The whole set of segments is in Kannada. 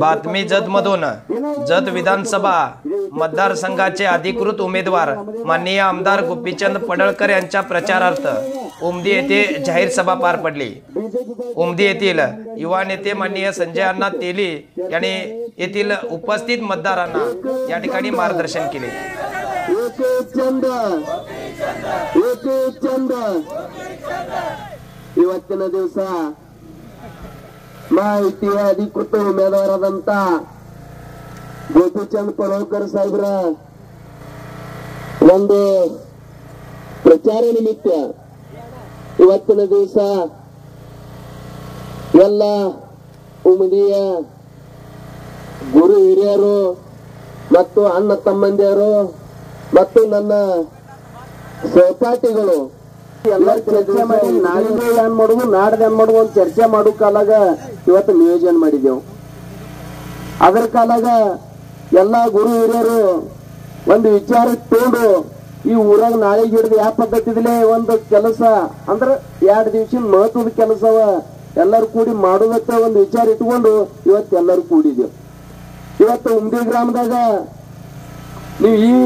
बातमी जतमधून जत विधानसभा मतदारसंघाचे अधिकृत उमेदवार माननीय आमदार गोपीचंद पडळकर यांच्या प्रचारार्थ उमदी येथे जाहीर सभा पार पडली। उमदी येथील युवा नेते माननीय संजय अण्णा तेली यांनी येथील उपस्थित मतदारांना या ठिकाणी मार्गदर्शन केले। ಇವತ್ತಿನ ದಿವಸ ಮಾಹಿತಿಯ ಅಧಿಕೃತ ಉಮೇದುವಾರರಾದಂತ ಗೋಪಿಚಂದ್ ಪಡಳ್ಕರ್ ಸಾಹೇಬ್ರ ಒಂದು ಪ್ರಚಾರ ನಿಮಿತ್ತ ಇವತ್ತಿನ ದಿವಸ ಎಲ್ಲ ಉಮದಿಯ ಗುರು ಹಿರಿಯರು ಮತ್ತು ಅಣ್ಣ ತಮ್ಮಂದಿಯರು ಮತ್ತು ನನ್ನ ಸಹಪಾಠಿಗಳು ಎಲ್ಲರೂ ಚರ್ಚೆ ಮಾಡಿ ನಾಳೆ ಏನ್ ಮಾಡುದು ನಾಡ್ದು ಏನ್ ಮಾಡುದು ಅಂತ ಚರ್ಚೆ ಮಾಡೋ ಕಾಲಾಗ ಇವತ್ತು ನಿಯೋಜನೆ ಮಾಡಿದೆವು। ಅದರ ಕಾಲಾಗ ಎಲ್ಲಾ ಗುರು ಹಿರಿಯರು ಒಂದು ವಿಚಾರ ತಗೊಂಡು ಈ ಊರಾಗ ನಾಳೆ ಹಿಡಿದು ಯಾವ ಪದ್ಧತಿದಲೇ ಒಂದು ಕೆಲಸ ಅಂದ್ರೆ 2 ದಿವಸ ಮಹತ್ವದ ಕೆಲಸವ ಎಲ್ಲರೂ ಕೂಡಿ ಮಾಡೋದಕ್ಕೆ ಒಂದು ವಿಚಾರ ಇಟ್ಕೊಂಡು ಇವತ್ತು ಎಲ್ಲರೂ ಕೂಡಿದೆವು। ಇವತ್ತು ಉಮ್ದಿ ಗ್ರಾಮದಾಗ ನೀವು ಈ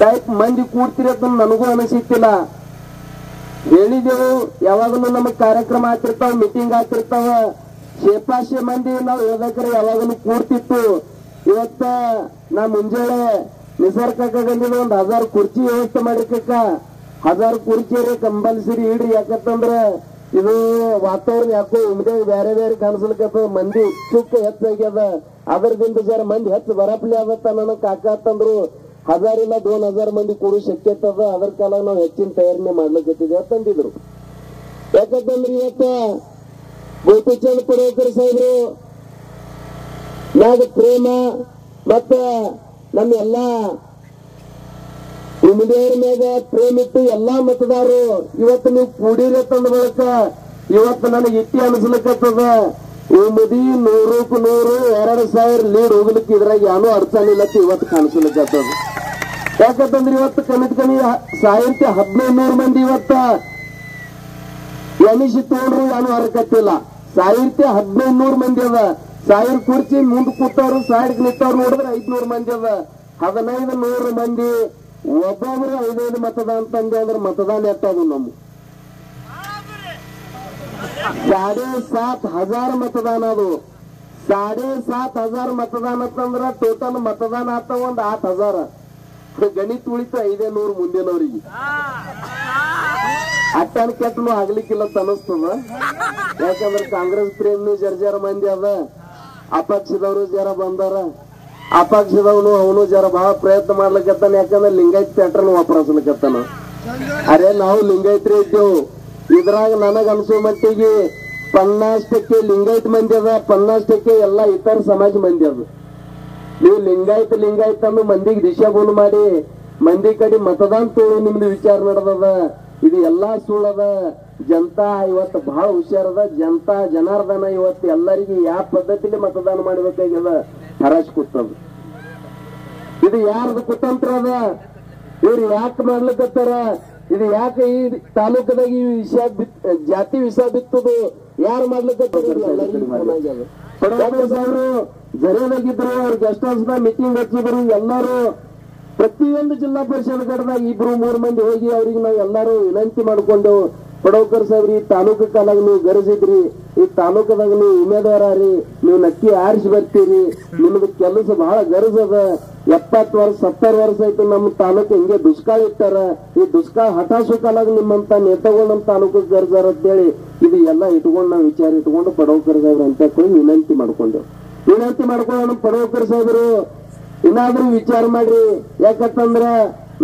ಟೈಪ್ ಮಂದಿ ಕೂಡ್ತೀರಿ ಅಂತ ನನಗೂ ಅನಿಸಿತ್ತಿಲ್ಲ। ಹೇಳಿದೆವು ಯಾವಾಗಲೂ ನಮಗ್ ಕಾರ್ಯಕ್ರಮ ಆಗ್ತಿರ್ತಾವ, ಮೀಟಿಂಗ್ ಆಗ್ತಿರ್ತಾವ, ಶೇಪಾಶೆ ಮಂದಿ ನಾವು ಹೇಳ್ಬೇಕಾರೆ ಯಾವಾಗಲೂ ಕೂಡ್ತಿತ್ತು। ಇವತ್ತ ನಾ ಮುಂಜಾನೆ ನಿಸರ್ಗಕ್ಕ ಬಂದಿದ್ದು 1000 ಕುರ್ಚಿ ವ್ಯವಸ್ಥೆ ಮಾಡಿರ್ಬೇಕ, 1000 ಕುರ್ಚಿ ಕಂಪಲ್ಸರಿ ಇಡ್ರಿ। ಯಾಕಂತಂದ್ರ ಇದು ವಾತಾವರಣ ಯಾಕೋ ಉಮ್ದೆ ಬೇರೆ ಬೇರೆ ಕಾಣಿಸ್ಲಿಕ್ಕ ಮಂದಿ ಉತ್ಸುಕ ಹೆಚ್ಚಾಗ್ಯದ, ಅದರದಿಂದ ಜರ ಮಂದಿ ಹೆಚ್ಚು ಬರಪ್ಲಿ ಆಗತ್ತ ನನ್ನ ಕಾಕ ಅಂತಂದ್ರು 1000 ಇಲ್ಲ 2000 ಮಂದಿ ಕೂಡೋ ಶಕ್ಯತೆ ಅದ। ಅದರ ಕಾಲ ನಾವು ಹೆಚ್ಚಿನ ತಯಾರಿನೇ ಮಾಡ್ಲಿಕ್ಕೆ ತಂದಿದ್ರು। ಯಾಕಂತಂದ್ರೆ ಇವತ್ತ ಗೋಪಿಚಂದ್ ಪಡಳ್ಕರ್ ಸಾಹೇಬ್ರು ಮ್ಯಾಗ ಪ್ರೇಮ ಮತ್ತ ನಮ್ಮ ಎಲ್ಲಾ ಉಮದಿಯರ ಮ್ಯಾಗ ಪ್ರೇಮ ಇಟ್ಟು ಎಲ್ಲಾ ಮತದಾರರು ಇವತ್ತು ನೀವು ಕೂಡಿರ ತಂದ ಬಳಕ ಇವತ್ತು ನನಗೆ ಇಟ್ಟಿ ಅನಿಸ್ಲಿಕ್ಕತ್ತದ ಉಮದಿ 100ಕ್ಕೆ 100 2000 ಲೀಡ್ ಹೋಗ್ಲಿಕ್ಕೆ ಇದ್ರಾಗ ಏನೋ ಅಡಚಣೆ ಇಲ್ಲ ಇವತ್ತು ಕಾಣಿಸ್ಲಿಕ್ಕತ್ತದ। ಯಾಕಂತಂದ್ರೆ ಇವತ್ತು ಕಮಿಟಿ 1500 ಮಂದಿ ಇವತ್ತ ಎನಿಸಿ ತಗೊಂಡ್ರು ಏನು ಹರಕತ್ತಿಲ್ಲ। 1500 ಮಂದಿ ಅದ, 1000 ಕುರ್ಚಿ ಮುಂದ್ ಕೂತವ್ರು ಸೈಡ್ ನಿಂತವ್ರು ನೋಡಿದ್ರೆ 500 ಮಂದಿ ಅದ। 1500 ಮಂದಿ ಒಬ್ಬೊಬ್ರು 5 ಮತದಾನ ತಂದೆ ಅಂದ್ರೆ ಮತದಾನ ಎಟ್ಟದು ನಮ್ಮ 7,500 ಮತದಾನ ಅದು। 7,500 ಮತದಾನ ಅಂತಂದ್ರ ಟೋಟಲ್ ಮತದಾನ ಆತ ಒಂದ್ 8,000 ಗಣಿತ ಉಳಿತ 500 ಮುಂದಿನವ್ರಿಗೆ ಅಟ್ಟನ ಕೆಟ್ಟನು ಆಗ್ಲಿಕ್ಕಿಲ್ಲ ಅಂತ ಅನಿಸ್ತದ। ಯಾಕಂದ್ರೆ ಕಾಂಗ್ರೆಸ್ ಪ್ರೇಮಿ ಜರ ಮಂದಿ ಅದ, ಅಪಕ್ಷದವರು ಜರ ಬಂದಾರ, ಅಪಕ್ಷದವನು ಅವನು ಜರ ಬಹಳ ಪ್ರಯತ್ನ ಮಾಡ್ಲಿಕ್ಕತ್ತಾನ। ಯಾಕಂದ್ರೆ ಲಿಂಗಾಯತ್ ಪ್ಯಾಟ್ರನ್ ವಾಪರಸ್ಲಿಕ್ಕತ್ತಾನ। ಅರೆ ನಾವು ಲಿಂಗಾಯತ್ರಿ ಇದ್ದೇವು, ಇದ್ರಾಗ ನನಗ ಅನ್ಸೋ ಮಟ್ಟಿಗೆ 50% ಲಿಂಗಾಯತ್ ಮಂದಿ ಅದ, 50% ಎಲ್ಲ ಇತರ ಸಮಾಜ ಮಂದಿ ಅದ। ನೀವು ಲಿಂಗಾಯತ್ ಅಂದು ಮಂದಿಗೆ ದಿಶಾಬೋಲು ಮಾಡಿ ಮಂದಿ ಕಡೆ ಮತದಾನ ತೋಳು ನಿಮ್ದು ವಿಚಾರ ನಡೆದದ, ಇದು ಎಲ್ಲಾ ಸುಳ್ಳದ। ಜನತಾ ಇವತ್ತು ಬಹಳ ಹುಷಾರದ, ಜನತಾ ಜನಾರ್ದನ ಇವತ್ತು ಎಲ್ಲರಿಗೆ ಯಾವ ಪದ್ಧತಿಲಿ ಮತದಾನ ಮಾಡ್ಬೇಕಾಗ್ಯದ ಹರಾಜ್ ಕೂತದ। ಇದು ಯಾರ್ದು ಕುತಂತ್ರ ಅದ, ಇವ್ರು ಯಾಕೆ ಮಾಡ್ಲಿಕ್ಕತ್ತಾರ, ಇದು ಯಾಕೆ ಈ ತಾಲೂಕದಾಗ ಈ ವಿಷಯ ಜಾತಿ ವಿಷ ಬಿತ್ತದು ಯಾರು ಮಾಡ್ಲಿಕ್ಕತ್ತಾರ? ಸಾಹೇಬ್ರು ಜರಿಯಾಗಿದ್ರು, ಅವ್ರ ಗೆಸ್ಟ್ ಹೌಸ್ ಮೀಟಿಂಗ್ ಹಚ್ಚಿದ್ರು, ಎಲ್ಲರೂ ಪ್ರತಿಯೊಂದು ಜಿಲ್ಲಾ ಪರಿಷತ್ ಕಡೆದಾಗ 2-3 ಮಂದಿ ಹೋಗಿ ಅವ್ರಿಗೆ ನಾವು ಎಲ್ಲರೂ ವಿನಂತಿ ಮಾಡ್ಕೊಂಡು ಪಡಳ್ಕರ್ ಸಾಹೇಬ್ರಿ ಈ ತಾಲೂಕು ಕಾಲಾಗ ನೀವು ಗರಜಿದ್ರಿ, ಈ ತಾಲೂಕದಾಗ ನೀವು ಉಮೇದುವಾರ ರೀ, ನೀವು ನಕ್ಕಿ ಆರಿಸಿ ಬರ್ತೀರಿ, ನಿಮ್ದು ಕೆಲಸ ಬಹಳ ಗರಜದ। 70 ವರ್ಷ 70 ವರ್ಷ ಆಯ್ತು ನಮ್ಮ ತಾಲೂಕು ಹಿಂಗೆ ದುಷ್ಕಾಳ ಇಟ್ಟಾರ, ಈ ದುಷ್ಕಾಳ ಹಠಾಸು ಕಾಲಾಗ ನಿಮ್ಮಂತ ನೇತಾಗಳು ನಮ್ಮ ತಾಲೂಕು ಗರ್ಜಾರ ಅಂತೇಳಿ ಇದು ಎಲ್ಲ ಇಟ್ಕೊಂಡು ನಾವು ವಿಚಾರ ಇಟ್ಕೊಂಡು ಪಡಳ್ಕರ್ ಸಾಹೇಬ್ರ ಅಂತ ವಿನಂತಿ ಮಾಡ್ಕೊಂಡೆವು। ವಿನಂತಿ ಮಾಡ್ಕೊಂಡು ಪಡಳ್ಕರ್ ಸಾಹೇಬರು ಇನ್ನಾದ್ರೂ ವಿಚಾರ ಮಾಡ್ರಿ, ಯಾಕಂತಂದ್ರ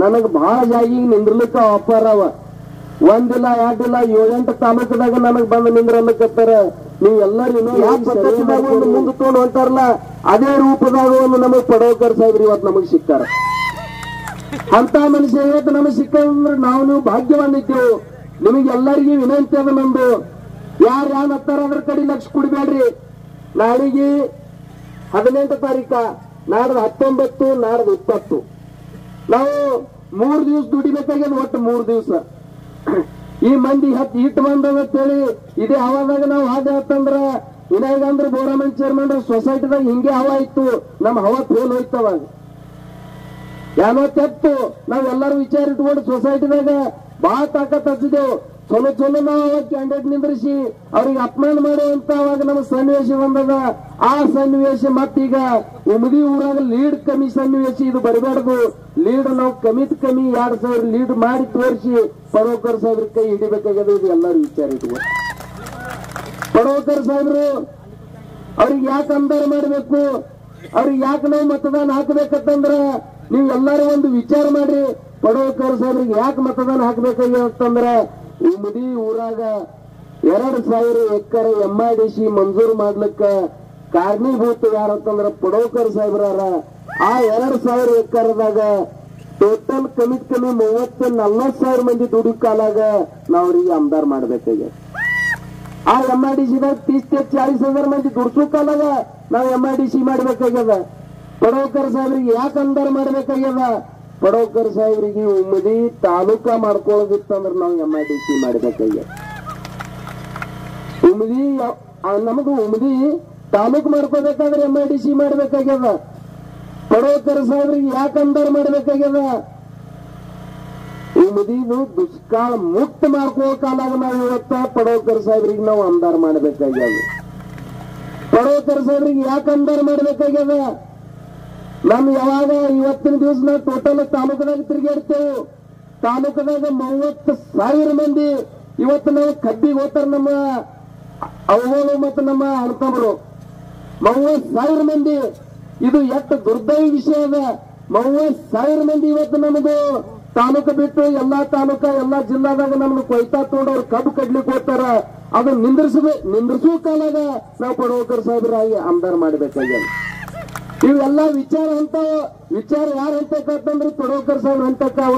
ನನಗ್ ಬಹಳ ಜಾಗಿಗೆ ನಿಂದ್ರಲಿಕ್ಕ ಆಫರ್ ಅವ, 1 ಇಲ್ಲ 2 ಇಲ್ಲ 7-8 ತಾಲೂಕದಾಗ ನನಗ್ ಬಂದು ನಿಂದ್ರಲಿಕ್ಕತ್ತಾರ। ನೀವು ಎಲ್ಲರೂ ಯಾವ ಪದ್ಧತಿದಾಗ ಒಂದು ಮುಂದೆ ತಗೊಂಡು ಹೊಂಟಾರಲ್ಲ ಅದೇ ರೂಪದಾಗ ಒಂದು ನಮಗ್ ಪಡಳ್ಕರ್ ಸಾಹೇಬ್ರು ಇವತ್ತು ನಮಗ್ ಸಿಕ್ಕಾರ। ಅಂತ ಮನುಷ್ಯ ಇವತ್ತು ನಮಗ್ ಸಿಕ್ಕಂದ್ರೆ ನಾವು ನೀವು ಭಾಗ್ಯವಾಗಿದ್ದೆವು। ನಿಮಗೆಲ್ಲರಿಗೂ ವಿನಂತಿ ಅದ ನಮ್ದು, ಯಾರು ಹತ್ತಾರ ಅದ್ರ ಕಡೆ ಲಕ್ಷ ಕೊಡ್ಬೇಡ್ರಿ। ನಾಳಿಗೆ 18 ತಾರೀಕ, ನಾಡ್ದು 19, ನಾಡ್ದು 20 ನಾವು 3 ದಿವಸ ದುಡಿಬೇಕಾಗ್ಯದ, ಒಟ್ಟು 3 ದಿವಸ ಈ ಮಂದಿ ಇಟ್ಟು ಬಂದದ ಅಂತೇಳಿ ಇದೇ ಹವಾದಾಗ ನಾವು ಹಾಗೆ ಹತ್ತಂದ್ರ ಇನ್ನಾಗಂದ್ರೆ ಬೋರಮನ್ ಚೇರ್ಮನ್ ಸೊಸೈಟಿದಾಗ ಹಿಂಗೆ ಹವಾ ಇತ್ತು, ನಮ್ಮ ಹವಾ ಫೇಲ್ ಹೋಯ್ತವಾಗ ಏನೋ ತೆತ್ತು ನಾವೆಲ್ಲರೂ ವಿಚಾರ ಇಟ್ಕೊಂಡು ಸೊಸೈಟಿದಾಗ ಬಹಳ ತಾಕತ್ ಹಚ್ಚಿದೆವು. ಚಲೋ ಚಲೋ ನಾವು ಅವಾಗ ಕ್ಯಾಂಡಿಡೇಟ್ ನಿಂದ್ರಿಸಿ ಅವ್ರಿಗೆ ಅಪಮಾನ ಮಾಡುವಂತ ಅವಾಗ ನಮ್ಮ ಸನ್ನಿವೇಶ ಬಂದದ. ಆ ಸನ್ನಿವೇಶ ಮತ್ತೀಗ ಉಮದಿ ಊರಾಗ ಲೀಡ್ ಕಮ್ಮಿ ಸನ್ನಿವೇಶ ಇದು ಬರಬಾರ್ದು. ಲೀಡ್ ನಾವು ಕಮ್ಮಿತ್ ಕಮ್ಮಿ 2000 ಲೀಡ್ ಮಾಡಿ ತೋರಿಸಿ ಪಡೋಕರ್ ಸಾಹೇಬ್ರ ಕೈ ಹಿಡಿಬೇಕಾಗ್ಯದ. ಇದು ಎಲ್ಲರೂ ವಿಚಾರ ಇಟ್ಕೊಂಡು ಪಡೋಕರ್ ಸಾಹೇಬ್ರು ಅವ್ರಿಗೆ ಯಾಕೆ ಅಂದಾರ ಮಾಡ್ಬೇಕು, ಅವ್ರಿಗೆ ಯಾಕೆ ನಾವು ಮತದಾನ ಹಾಕ್ಬೇಕಂತಂದ್ರ ನೀವು ಎಲ್ಲಾರು ಒಂದು ವಿಚಾರ ಮಾಡ್ರಿ. ಪಡೋಕರ್ ಸಾಹೇಬ್ರಿಗೆ ಯಾಕೆ ಮತದಾನ ಹಾಕ್ಬೇಕಾಗ್ಯದಂದ್ರ ಉಮದಿ ಊರಾಗ 2000 ಎಕರೆ MIDC ಮಂಜೂರು ಮಾಡ್ಲಿಕ್ಕ ಕಾರಣೀಭೂತ ಯಾರಂತಂದ್ರ ಪಡೋಕರ್ ಸಾಹೇಬ್ರಾರ. ಆ 2000 ಎಕರೆದಾಗ ಟೋಟಲ್ ಕಮ್ಮಿ 30-40 ಮಂದಿ ದುಡಿ ಕಾಲಾಗ ನಾವ್ರಿಗೆ ಆಮದಾರ್ ಮಾಡ್ಬೇಕಾಗ್ಯದ. ಆ MIDCದಾಗ 30-40 ಮಂದಿ ದುಡ್ಸು ಕಾಲಾಗ ನಾವು MIDC ಮಾಡ್ಬೇಕಾಗ್ಯದ. ಪಡೋಕರ್ ಸಾಹೇಬ್ರಿಗೆ ಯಾಕೆ ಆಮದಾರ್ ಮಾಡ್ಬೇಕಾಗ್ಯದ? ಪಡೋಕರ್ ಸಾಹೇಬ್ರಿಗೆ ಉಮದಿ ತಾಲೂಕಾ ಮಾಡ್ಕೊಳ್ಳೋದಿತ್ತಂದ್ರ ನಾವು MIDC ಮಾಡ್ಬೇಕಾಗ್ಯದ. ಉಮದಿ ನಮಗೂ ಉಮದಿ ತಾಲೂಕು ಮಾಡ್ಕೋಬೇಕಾದ್ರೆ MIDC ಮಾಡ್ಬೇಕಾಗ್ಯದ. ಪಡೋಕರ್ ಸಾಹೇಬ್ರಿಗೆ ಯಾಕೆ ಆಮದಾರ್ ಮಾಡ್ಬೇಕಾಗ್ಯದ? ಉಮದಿದು ದುಷ್ಕಾಳ ಮುಕ್ತ ಮಾಡ್ಕೋ ಕಾಲಾಗ ನಾವು ಇವತ್ತ ಪಡೋಕರ್ ಸಾಹೇಬ್ರಿಗೆ ನಾವು ಆಮದಾರ್ ಮಾಡ್ಬೇಕಾಗ್ಯದ. ಪಡೋಕರ್ ಸಾಹೇಬ್ರಿಗೆ ಯಾಕೆ ಆಮದಾರ್ ಮಾಡ್ಬೇಕಾಗ್ಯದ? ನಮ್ ಯಾವಾಗ ಇವತ್ತಿನ ದಿವಸ ನಾವು ಟೋಟಲ್ ತಾಲೂಕದಾಗ ತಿರುಗಾಡ್ತೇವೆ. ತಾಲೂಕದಾಗ 30,000 ಮಂದಿ ಇವತ್ತು ನಾವು ಕಬ್ಬಿಗೆ ಹೋಗ್ತಾರ. ನಮ್ಮ ಅವುಗಳು ಮತ್ತು ನಮ್ಮ ಅಣ್ತಂಬರು 30,000 ಮಂದಿ. ಇದು ಎಷ್ಟು ದುರ್ದೈವ ವಿಷಯ ಅದ. 30,000 ಮಂದಿ ಇವತ್ತು ನಮ್ದು ತಾಲೂಕು ಬಿಟ್ಟು ಎಲ್ಲಾ ತಾಲೂಕ ಎಲ್ಲಾ ಜಿಲ್ಲಾದಾಗ ನಮ್ಗೆ ಕೊಯ್ತಾ ತಗೊಂಡವ್ರು ಕಬ್ಬು ಕಡ್ಲಿಕ್ಕೆ ಹೋಗ್ತಾರ. ಅದು ನಿಂದ್ರಿಸುವ ಕಾಲಾಗ ನಾವು ಪಡೋಕರ್ ಸಾಹೇಬ್ರಾಗಿ ಆಮದಾರ್ ಮಾಡ್ಬೇಕಾಗ್ಯದ. ಇವೆಲ್ಲ ವಿಚಾರ ವಿಚಾರ ಯಾರು ಅಂತಂದ್ರೆ ಪಡೋಕರ್ ಸಾಹೇಬ್ರ ಅಂತಕ್ಕಾವ.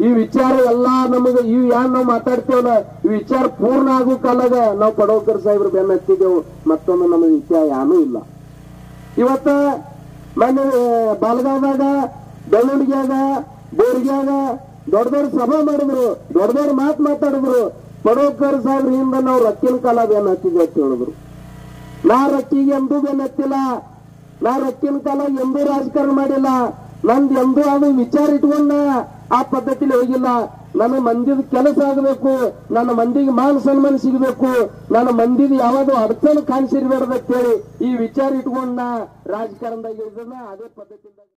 ಈ ವಿಚಾರ ಎಲ್ಲಾ ನಮಗ ಇವ್ ಯಾರು ನಾವು ಮಾತಾಡ್ತೇವಲ್ಲ ಈ ವಿಚಾರ ಪೂರ್ಣ ಆಗೋ ಕಾಲಾಗ ನಾವು ಪಡೋಕರ್ ಸಾಹೇಬ್ರ ಬೆನ್ನ ಹತ್ತಿದೆವು. ಮತ್ತೊಂದು ನಮಗೆ ವಿಚಾರ ಏನೂ ಇಲ್ಲ. ಇವತ್ತ ಮೊನ್ನೆ ಬಾಲಗಾವ್ದಾಗ, ಬೆಳ್ಳುಂಡಿಗ್ಯಾಗ, ಬೋರ್ಗ್ಯಾಗ ದೊಡ್ಡ ಸಭಾ ಮಾಡಿದ್ರು, ದೊಡ್ಡ ಮಾತಾಡಿದ್ರು. ಪಡೋಕರ್ ಸಾಹೇಬ್ರ ಹಿಂದ ನಾವು ರಕ್ಕಿನ ಕಾಲ ಬೆನ್ನ ಹತ್ತಿದೆ ಅಂತ ಹೇಳಿದ್ರು. ನಾ ರಕ್ಕಿಗೆ ಎಂದೂ ಬೆನ್ನ ಹತ್ತಿಲ್ಲ. ನಾ ರಕ್ಕಿನ ಕಾಲ ಎಂದೂ ರಾಜಕಾರಣ ಮಾಡಿಲ್ಲ. ನಂದು ಎಂದೂ ಅದು ವಿಚಾರ ಇಟ್ಕೊಂಡ ಆ ಪದ್ಧತಿಲಿ ಹೋಗಿಲ್ಲ. ನನ್ನ ಮಂದಿದ ಕೆಲಸ ಆಗಬೇಕು, ನನ್ನ ಮಂದಿಗೆ ಮಾನ ಸನ್ಮಾನ ಸಿಗಬೇಕು, ನನ್ನ ಮಂದಿದ ಯಾವ್ದು ಅಡಚಣೆ ಕಾಣಿಸಿರ್ಬಾರ್ದು ಅಂತೇಳಿ ಈ ವಿಚಾರ ಇಟ್ಕೊಂಡ ರಾಜಕಾರಣದಾಗ ಅದೇ ಪದ್ಧತಿ